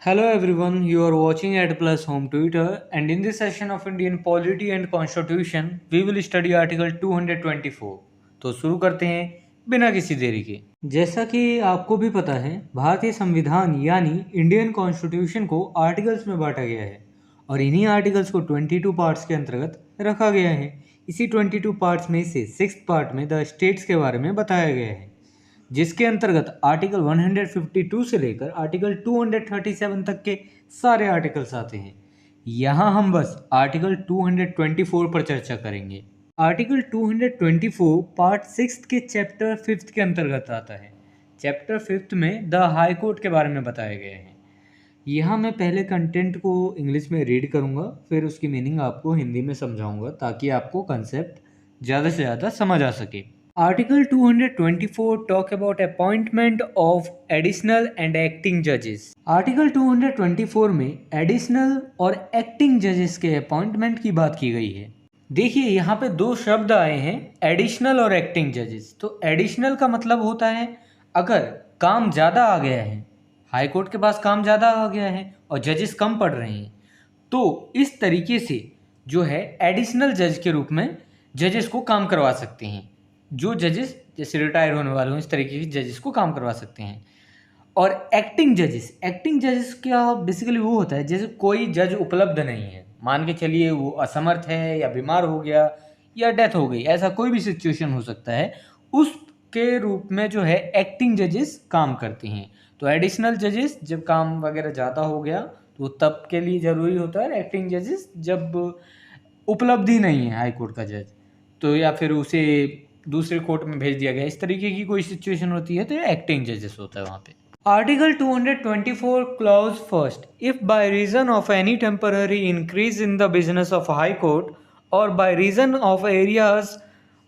Hello everyone, you are watching at Plus Home Twitter, and in this session of Indian Polity and Constitution, we will study Article 224. तो शुरू करते हैं बिना किसी देरी के। जैसा कि आपको भी पता है, भारतीय संविधान यानी इंडियन कॉन्स्टिट्यूशन को आर्टिकल्स में बांटा गया है और इन्हीं आर्टिकल्स को 22 पार्ट्स के अंतर्गत रखा गया है। इसी 22 पार्ट्स में से 6th पार्ट में द स्टेट्स के बारे में बताया गया है, जिसके अंतर्गत आर्टिकल 152 से लेकर आर्टिकल 237 तक के सारे आर्टिकल्स आते हैं। यहाँ हम बस आर्टिकल 224 पर चर्चा करेंगे। आर्टिकल 224 पार्ट 6 के चैप्टर 5 के अंतर्गत आता है। चैप्टर 5 में द हाई कोर्ट के बारे में बताया गया है। यहाँ मैं पहले कंटेंट को इंग्लिश में रीड करूँगा, फिर उसकी मीनिंग आपको हिंदी में समझाऊंगा ताकि आपको कंसेप्ट ज़्यादा से ज़्यादा समझ आ सके। Article 224 talk about appointment of additional and acting judges. Article 224 में additional और acting judges के appointment की बात की गई है। देखिए यहाँ पे दो शब्द आए हैं, additional और acting judges। तो additional का मतलब होता है अगर काम ज़्यादा आ गया है, हाई कोर्ट के पास काम ज़्यादा आ गया है और जजेस कम पढ़ रहे हैं, तो इस तरीके से जो है एडिशनल जज के रूप में जजेस को काम करवा सकते हैं। जो जजेस जैसे रिटायर होने वाले हों, इस तरीके के जजेस को काम करवा सकते हैं। और एक्टिंग जजेस क्या बेसिकली वो होता है जैसे कोई जज उपलब्ध नहीं है, मान के चलिए वो असमर्थ है या बीमार हो गया या डेथ हो गई, ऐसा कोई भी सिचुएशन हो सकता है, उसके रूप में जो है एक्टिंग जजेस काम करते हैं। तो एडिशनल जजेस जब काम वगैरह ज़्यादा हो गया तो तब के लिए ज़रूरी होता है। एक्टिंग जजेस जब उपलब्ध ही नहीं है हाई कोर्ट का जज, तो या फिर उसे दूसरे कोर्ट में भेज दिया गया, इस तरीके की कोई सिचुएशन होती है तो ये एक्टिंग जजेस होता है वहाँ पे। Article 224 clause first, if by reason of any temporary increase in the business of high court or by reason of arrears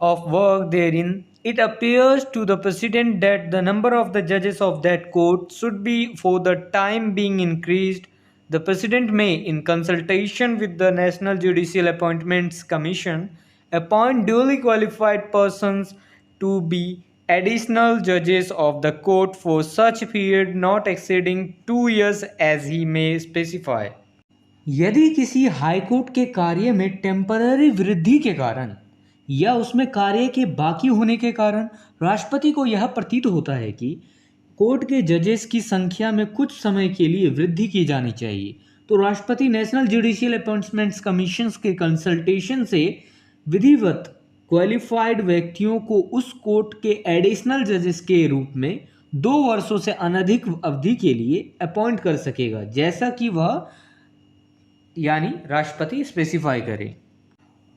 of work therein, it appears to the President that the number of the judges of that court should be for the time being increased. The President may, in consultation with the National Judicial Appointments Commission, appoint duly qualified persons to be additional judges of the court for such period not exceeding 2 years as he may specify. यदि किसी high court के कार्य में temporary वृद्धि के कारण या उसमें कार्य के बाकी होने के कारण राष्ट्रपति को यह प्रतीत होता है कि कोर्ट के जजेस की संख्या में कुछ समय के लिए वृद्धि की जानी चाहिए, तो राष्ट्रपति नेशनल जुडिशियल अपॉइंटमेंट्स कमीशन के कंसल्टेशन से विधिवत क्वालिफाइड व्यक्तियों को उस कोर्ट के एडिशनल जजेस के रूप में 2 वर्षों से अनधिक अवधि के लिए अपॉइंट कर सकेगा, जैसा कि वह यानी राष्ट्रपति स्पेसिफाई करे।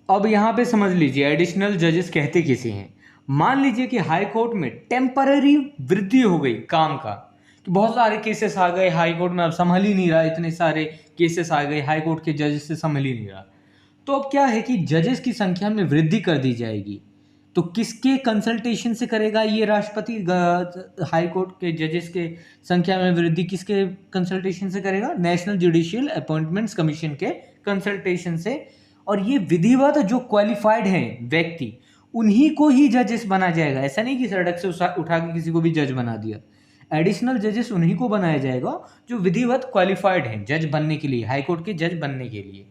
अब यहाँ पे समझ लीजिए एडिशनल जजेस कहते किसे हैं। मान लीजिए कि हाई कोर्ट में टेम्पररी वृद्धि हो गई काम का, कि बहुत सारे केसेस आ गए हाई कोर्ट में, अब संभल ही नहीं रहा, इतने सारे केसेस आ गए हाई कोर्ट के जजेस से संभल ही नहीं रहा, तो अब क्या है कि जजेस की संख्या में वृद्धि कर दी जाएगी। तो किसके कंसल्टेशन से करेगा ये राष्ट्रपति? हाई कोर्ट के जजेस के संख्या में वृद्धि किसके कंसल्टेशन से करेगा? नेशनल जुडिशियल अपॉइंटमेंट्स कमीशन के कंसल्टेशन से। और ये विधिवत जो क्वालिफाइड हैं व्यक्ति, उन्हीं को ही जजेस बना जाएगा। ऐसा नहीं कि सड़क से उठा के किसी को भी जज बना दिया। एडिशनल जजेस उन्हीं को बनाया जाएगा जो विधिवत क्वालिफाइड हैं जज बनने के लिए, हाई कोर्ट के जज बनने के लिए।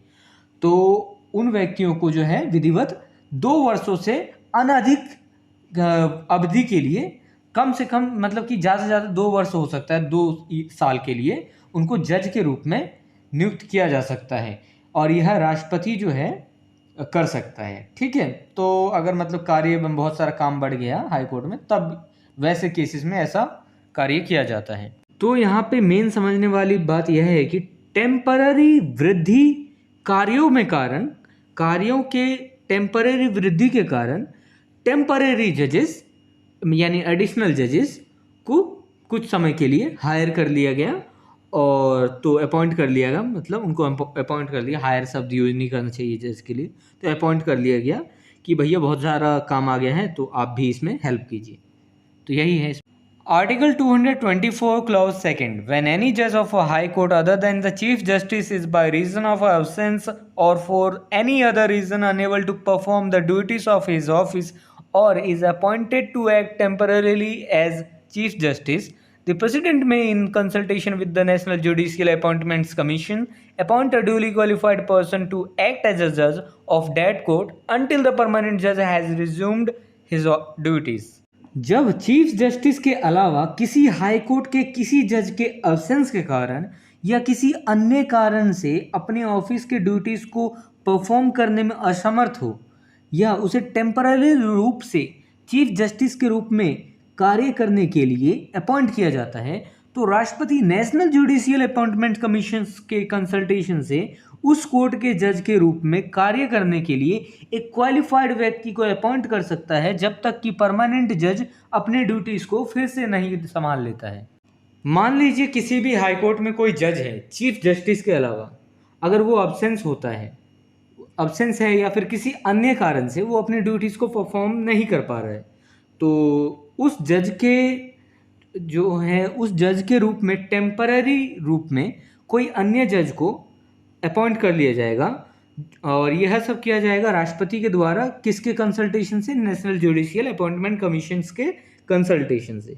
तो उन व्यक्तियों को जो है विधिवत 2 वर्षों से अनधिक अवधि के लिए, कम से कम मतलब कि ज़्यादा से ज़्यादा 2 वर्ष हो सकता है, 2 साल के लिए उनको जज के रूप में नियुक्त किया जा सकता है, और यह राष्ट्रपति जो है कर सकता है। ठीक है, तो अगर मतलब कार्य में बहुत सारा काम बढ़ गया हाई कोर्ट में, तब वैसे केसेस में ऐसा कार्य किया जाता है। तो यहाँ पे मेन समझने वाली बात यह है कि टेम्पररी वृद्धि कार्यों के टेम्पररी वृद्धि के कारण टेम्पररी जजेस यानी एडिशनल जजेस को कुछ समय के लिए हायर कर लिया गया, और तो अपॉइंट कर लिया गया, मतलब उनको अपॉइंट कर लिया, हायर शब्द यूज नहीं करना चाहिए जज के लिए, तो अपॉइंट कर लिया गया कि भैया बहुत सारा काम आ गया है तो आप भी इसमें हेल्प कीजिए। तो यही है article 224 clause second, when any जज of a high court other than the chief justice is by reason of absence or for any other reason unable to perform the duties of his office or is appointed to act temporarily as Chief Justice, The President may, in consultation with the National Judicial Appointments Commission, appoint a duly qualified person to act as a judge of that court until the permanent judge has resumed his duties. जब chief justice के अलावा किसी high court के किसी जज के absence के कारण या किसी अन्य कारण से अपने ऑफिस के ड्यूटीज को परफॉर्म करने में असमर्थ हो या उसे टेम्पररी रूप से चीफ जस्टिस के रूप में कार्य करने के लिए अपॉइंट किया जाता है, तो राष्ट्रपति नेशनल जुडिशियल अपॉइंटमेंट कमीशन के कंसल्टेशन से उस कोर्ट के जज के रूप में कार्य करने के लिए एक क्वालिफाइड व्यक्ति को अपॉइंट कर सकता है, जब तक कि परमानेंट जज अपने ड्यूटीज को फिर से नहीं संभाल लेता है। मान लीजिए किसी भी हाई कोर्ट में कोई जज है चीफ जस्टिस के अलावा, अगर वो अब्सेंस है या फिर किसी अन्य कारण से वो अपने ड्यूटीज़ को परफॉर्म नहीं कर पा रहा है, तो उस जज के रूप में टेम्पररी रूप में कोई अन्य जज को अपॉइंट कर लिया जाएगा और यह सब किया जाएगा राष्ट्रपति के द्वारा, किसके कंसल्टेशन से? नेशनल जुडिशियल अपॉइंटमेंट कमीशन के कंसल्टेशन से।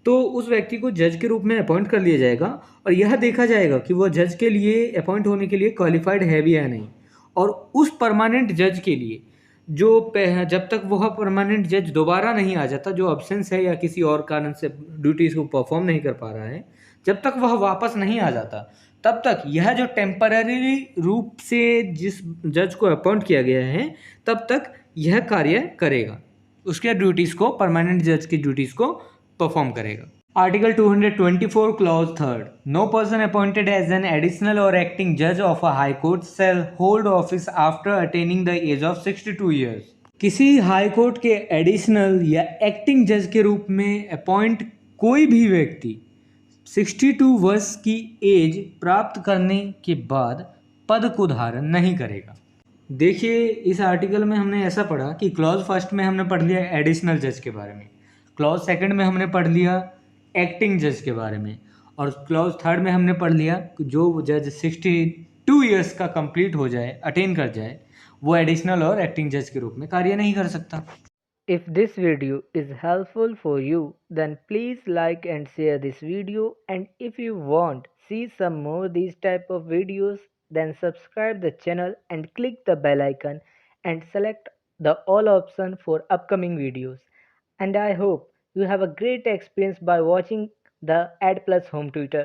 तो उस व्यक्ति को जज के रूप में अपॉइंट कर लिया जाएगा और यह देखा जाएगा कि वह जज के लिए अपॉइंट होने के लिए क्वालिफाइड है भी या नहीं। और उस परमानेंट जज के लिए जब तक वह परमानेंट जज दोबारा नहीं आ जाता, जो अब्सेंस है या किसी और कारण से ड्यूटीज़ को परफॉर्म नहीं कर पा रहा है, जब तक वह वापस नहीं आ जाता, तब तक यह जो टेम्पररी रूप से जिस जज को अपॉइंट किया गया है, तब तक यह कार्य करेगा, उसके ड्यूटीज़ को, परमानेंट जज की ड्यूटीज़ को परफॉर्म करेगा। Article 224 clause 3, no person appointed as an additional or acting जज of a high court shall hold office after attaining the age of 62 years. किसी हाई कोर्ट के एडिशनल या एक्टिंग जज के रूप में अपॉइंट कोई भी व्यक्ति 62 वर्ष की एज प्राप्त करने के बाद पद को धारण नहीं करेगा। देखिए, इस आर्टिकल में हमने ऐसा पढ़ा कि क्लॉज फर्स्ट में हमने पढ़ लिया एडिशनल जज के बारे में, क्लॉज सेकंड में हमने पढ़ लिया एक्टिंग जज के बारे में, और क्लॉज थर्ड में हमने पढ़ लिया जो जज 62 ईयर्स का कंप्लीट हो जाए, अटेन कर जाए, वो एडिशनल और एक्टिंग जज के रूप में कार्य नहीं कर सकता। If this video is helpful for you, then please like and share this video, and if you want see some more these type of videos, then subscribe the channel and click the bell icon and select the all option for upcoming videos. And I hope you have a great experience by watching the Ad Plus Home Tutor.